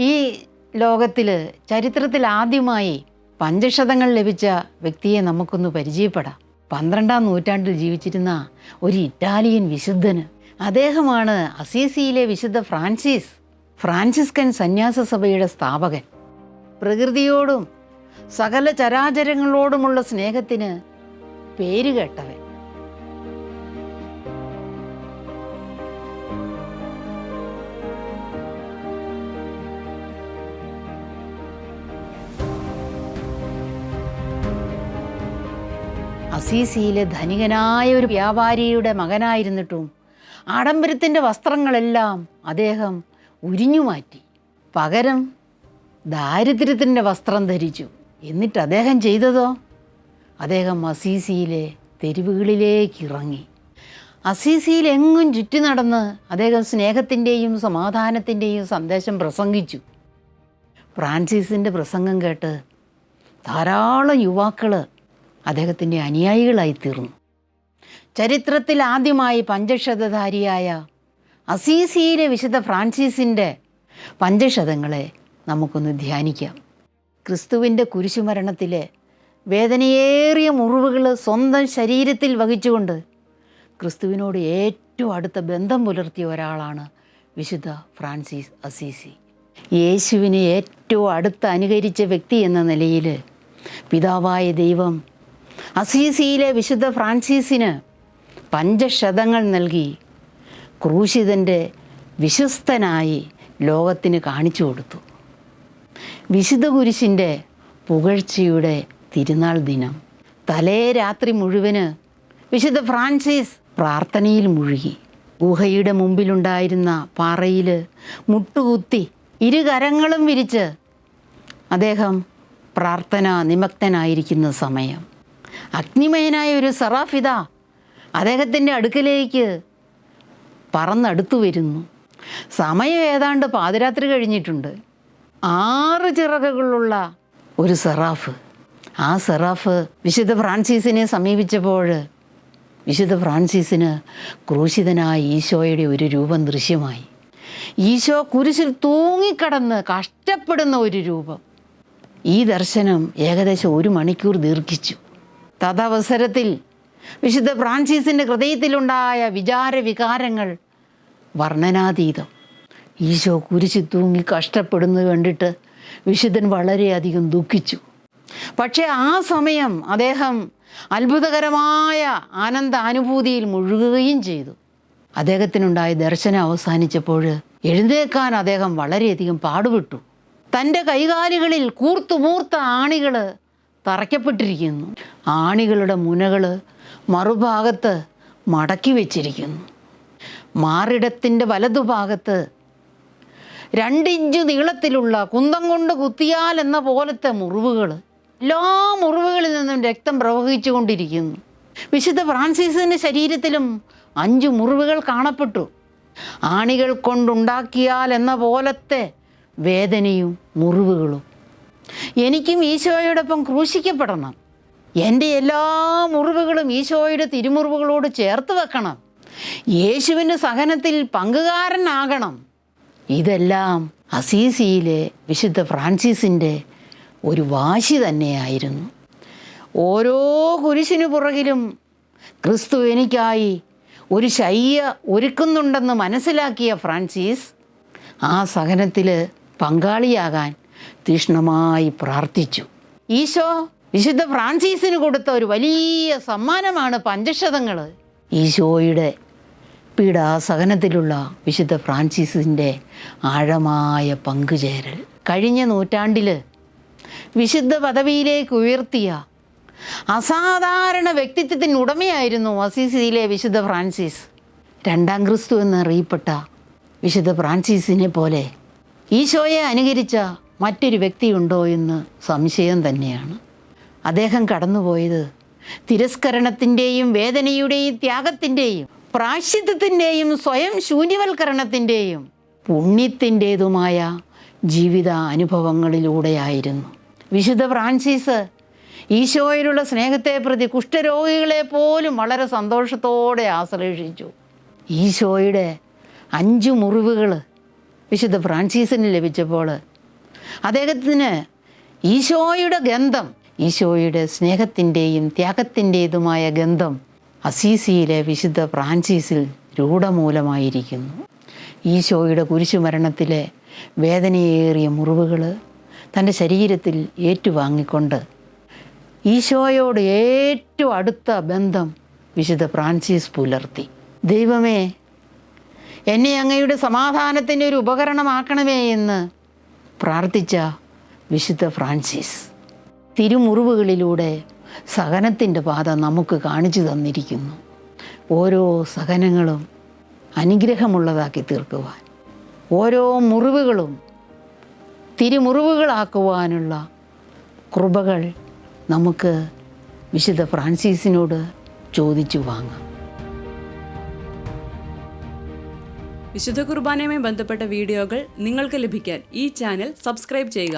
ഈ ലോകത്തിൽ ചരിത്രത്തിൽ ആദ്യമായി പഞ്ചക്ഷതങ്ങൾ ലഭിച്ച വ്യക്തിയെ നമുക്കൊന്ന് പരിചയപ്പെടാം. 12-ാം നൂറ്റാണ്ടിൽ ജീവിച്ചിരുന്ന ഒരു ഇറ്റാലിയൻ വിശുദ്ധന്. അദ്ദേഹമാണ് അസീസിയിലെ വിശുദ്ധ ഫ്രാൻസിസ്കൻ സന്യാസ സഭയുടെ സ്ഥാപകൻ. പ്രകൃതിയോടും സകല ചരാചരങ്ങളോടുമുള്ള സ്നേഹത്തിന് പേരുകേട്ടവൻ. അസീസിയിലെ ധനികനായ ഒരു വ്യാപാരിയുടെ മകനായിരുന്നിട്ടും ആഡംബരത്തിൻ്റെ വസ്ത്രങ്ങളെല്ലാം അദ്ദേഹം ഉരിഞ്ഞുമാറ്റി. പകരം ദാരിദ്ര്യത്തിൻ്റെ വസ്ത്രം ധരിച്ചു. എന്നിട്ട് അദ്ദേഹം ചെയ്തതോ, അദ്ദേഹം അസീസിയിലെ തെരുവുകളിലേക്ക് ഇറങ്ങി. അസീസിയിൽ എങ്ങും ചുറ്റി നടന്ന് അദ്ദേഹം സ്നേഹത്തിൻ്റെയും സമാധാനത്തിൻ്റെയും സന്ദേശം പ്രസംഗിച്ചു. ഫ്രാൻസിസിൻ്റെ പ്രസംഗം കേട്ട് ധാരാളം യുവാക്കൾ അദ്ദേഹത്തിൻ്റെ അനുയായികളായിത്തീർന്നു. ചരിത്രത്തിൽ ആദ്യമായി പഞ്ചക്ഷതധാരിയായ അസീസിയിലെ വിശുദ്ധ ഫ്രാൻസിസിൻ്റെ പഞ്ചക്ഷതങ്ങളെ നമുക്കൊന്ന് ധ്യാനിക്കാം. ക്രിസ്തുവിൻ്റെ കുരിശുമരണത്തിലെ വേദനയേറിയ മുറിവുകൾ സ്വന്തം ശരീരത്തിൽ വഹിച്ചുകൊണ്ട് ക്രിസ്തുവിനോട് ഏറ്റവും അടുത്ത ബന്ധം പുലർത്തിയ ഒരാളാണ് വിശുദ്ധ ഫ്രാൻസിസ് അസീസി. യേശുവിനെ ഏറ്റവും അടുത്ത് അനുകരിച്ച വ്യക്തി എന്ന നിലയിൽ പിതാവായ ദൈവം അസീസിയിലെ വിശുദ്ധ ഫ്രാൻസിസിന് പഞ്ചക്ഷതങ്ങൾ നൽകി ക്രൂശിതൻ്റെ വിശ്വസ്തനായി ലോകത്തിന് കാണിച്ചു കൊടുത്തു. വിശുദ്ധ കുരിശിൻ്റെ പുകഴ്ചയുടെ തിരുനാൾ ദിനം. തലേ രാത്രി മുഴുവന് വിശുദ്ധ ഫ്രാൻസിസ് പ്രാർത്ഥനയിൽ മുഴുകി. ഗുഹയുടെ മുമ്പിലുണ്ടായിരുന്ന പാറയിൽ മുട്ടുകുത്തി ഇരുകരങ്ങളും വിരിച്ച് അദ്ദേഹം പ്രാർത്ഥന നിമഗ്നനായിരിക്കുന്ന സമയം അഗ്നിമയനായ ഒരു സെറാഫിദ അദ്ദേഹത്തിൻ്റെ അടുക്കലേക്ക് പറന്നടുത്തു വരുന്നു. സമയം ഏതാണ്ട് പാതിരാത്രി കഴിഞ്ഞിട്ടുണ്ട്. 6 ചിറകുകളുള്ള ഒരു സെറാഫ്. ആ സെറാഫ് വിശുദ്ധ ഫ്രാൻസിസിനെ സമീപിച്ചപ്പോൾ വിശുദ്ധ ഫ്രാൻസിസിന് ക്രൂശിതനായ ഈശോയുടെ ഒരു രൂപം ദൃശ്യമായി. ഈശോ കുരിശിൽ തൂങ്ങിക്കടന്ന് കഷ്ടപ്പെടുന്ന ഒരു രൂപം. ഈ ദർശനം ഏകദേശം 1 മണിക്കൂർ ദീർഘിച്ചു. തദവസരത്തിൽ വിശുദ്ധ ഫ്രാൻസിസിൻ്റെ ഹൃദയത്തിലുണ്ടായ വികാരങ്ങൾ വർണ്ണനാതീതം. ഈശോ കുരിശിൽ തൂങ്ങി കഷ്ടപ്പെടുന്നത് കണ്ടിട്ട് വിശുദ്ധൻ വളരെയധികം ദുഃഖിച്ചു. പക്ഷേ ആ സമയം അദ്ദേഹം അത്ഭുതകരമായ ആനന്ദാനുഭൂതിയിൽ മുഴുകുകയും ചെയ്തു. അദ്ദേഹത്തിനുണ്ടായ ദർശനം അവസാനിച്ചപ്പോൾ എഴുന്നേൽക്കാൻ അദ്ദേഹം വളരെയധികം പാടുപെട്ടു. തൻ്റെ കൈകാലുകളിൽ കൂർത്തുമൂർത്ത ആണികൾ തറയ്ക്കപ്പെട്ടിരിക്കുന്നു. ആണികളുടെ മുനകൾ മറുഭാഗത്ത് മടക്കി വച്ചിരിക്കുന്നു. മാറിടത്തിൻ്റെ വലതുഭാഗത്ത് 2 ഇഞ്ച് നീളത്തിലുള്ള കുന്തം കൊണ്ട് കുത്തിയാൽ എന്ന പോലത്തെ മുറിവുകൾ. എല്ലാ മുറിവുകളിൽ നിന്നും രക്തം പ്രവഹിച്ചു കൊണ്ടിരിക്കുന്നു. വിശുദ്ധ ഫ്രാൻസിസിൻ്റെ ശരീരത്തിലും 5 മുറിവുകൾ കാണപ്പെട്ടു. ആണികൾ കൊണ്ടുണ്ടാക്കിയാൽ എന്ന പോലത്തെ വേദനയും മുറിവുകളും. എനിക്കും ഈശോയോടൊപ്പം ക്രൂശിക്കപ്പെടണം. എൻ്റെ എല്ലാ മുറിവുകളും ഈശോയുടെ തിരുമുറിവുകളോട് ചേർത്ത് വെക്കണം. യേശുവിൻ്റെ സഹനത്തിൽ പങ്കുകാരനാകണം. ഇതെല്ലാം അസീസിയിലെ വിശുദ്ധ ഫ്രാൻസിസിൻ്റെ ഒരു വാശി തന്നെയായിരുന്നു. ഓരോ കുരിശിനു പുറകിലും ക്രിസ്തു എനിക്കായി ഒരു ശയ്യ ഒരുക്കുന്നുണ്ടെന്ന് മനസ്സിലാക്കിയ ഫ്രാൻസിസ് ആ സഹനത്തിൽ പങ്കാളിയാകാൻ തീക്ഷ്ണമായി പ്രാർത്ഥിച്ചു. ഈശോ വിശുദ്ധ ഫ്രാൻസിസിന് കൊടുത്ത ഒരു വലിയ സമ്മാനമാണ് പഞ്ചക്ഷതങ്ങൾ. ഈശോയുടെ പീഡാസഹനത്തിലുള്ള വിശുദ്ധ ഫ്രാൻസിസിൻ്റെ ആഴമായ പങ്കുചേരൽ. കഴിഞ്ഞ നൂറ്റാണ്ടിൽ വിശുദ്ധ പദവിയിലേക്ക് ഉയർത്തിയ അസാധാരണ വ്യക്തിത്വത്തിന് ഉടമയായിരുന്നു അസീസിയിലെ വിശുദ്ധ ഫ്രാൻസിസ്. 2ാം ക്രിസ്തു എന്നറിയപ്പെട്ട വിശുദ്ധ ഫ്രാൻസിസിനെ പോലെ ഈശോയെ അനുകരിച്ച മറ്റൊരു വ്യക്തിയുണ്ടോ എന്ന് സംശയം തന്നെയാണ്. അദ്ദേഹം കടന്നുപോയത് തിരസ്കരണത്തിൻ്റെയും വേദനയുടെയും ത്യാഗത്തിൻ്റെയും പ്രായശ്ചിത്തത്തിൻ്റെയും സ്വയം ശൂന്യവൽക്കരണത്തിൻ്റെയും പുണ്യത്തിൻ്റേതുമായ ജീവിത അനുഭവങ്ങളിലൂടെയായിരുന്നു. വിശുദ്ധ ഫ്രാൻസിസ് ഈശോയിലുള്ള സ്നേഹത്തെ പ്രതി കുഷ്ഠരോഗികളെ പോലും വളരെ സന്തോഷത്തോടെ ആശ്ലേഷിച്ചു. ഈശോയുടെ 5 മുറിവുകൾ വിശുദ്ധ ഫ്രാൻസിസിന് ലഭിച്ചപ്പോൾ അദ്ദേഹത്തിന് ഈശോയുടെ ഗന്ധം, ഈശോയുടെ സ്നേഹത്തിൻ്റെയും ത്യാഗത്തിൻ്റേതുമായ ഗന്ധം അസീസിയിലെ വിശുദ്ധ ഫ്രാൻസിസിൽ രൂഢമൂലമായിരിക്കുന്നു. ഈശോയുടെ കുരിശുമരണത്തിലെ വേദനയേറിയ മുറിവുകൾ തൻ്റെ ശരീരത്തിൽ ഏറ്റുവാങ്ങിക്കൊണ്ട് ഈശോയോട് ഏറ്റവും അടുത്ത ബന്ധം വിശുദ്ധ ഫ്രാൻസിസ് പുലർത്തി. ദൈവമേ, എന്നെ അങ്ങയുടെ സമാധാനത്തിൻ്റെ ഒരു ഉപകരണമാക്കണമേ എന്ന് പ്രാർത്ഥിച്ച വിശുദ്ധ ഫ്രാൻസിസ് തിരുമുറിവുകളിലൂടെ സഹനത്തിൻ്റെ പാത നമുക്ക് കാണിച്ചു തന്നിരിക്കുന്നു. ഓരോ സഹനങ്ങളും അനുഗ്രഹമുള്ളതാക്കി തീർക്കുവാൻ, ഓരോ മുറിവുകളും തിരുമുറിവുകളാക്കുവാനുള്ള കൃപകൾ നമുക്ക് വിശുദ്ധ ഫ്രാൻസിസിനോട് ചോദിച്ചു വാങ്ങാം. വിശുദ്ധ കുർബാനയുമായി ബന്ധപ്പെട്ട വീഡിയോകൾ നിങ്ങൾക്ക് ലഭിക്കാൻ ഈ ചാനൽ സബ്സ്ക്രൈബ് ചെയ്യുക.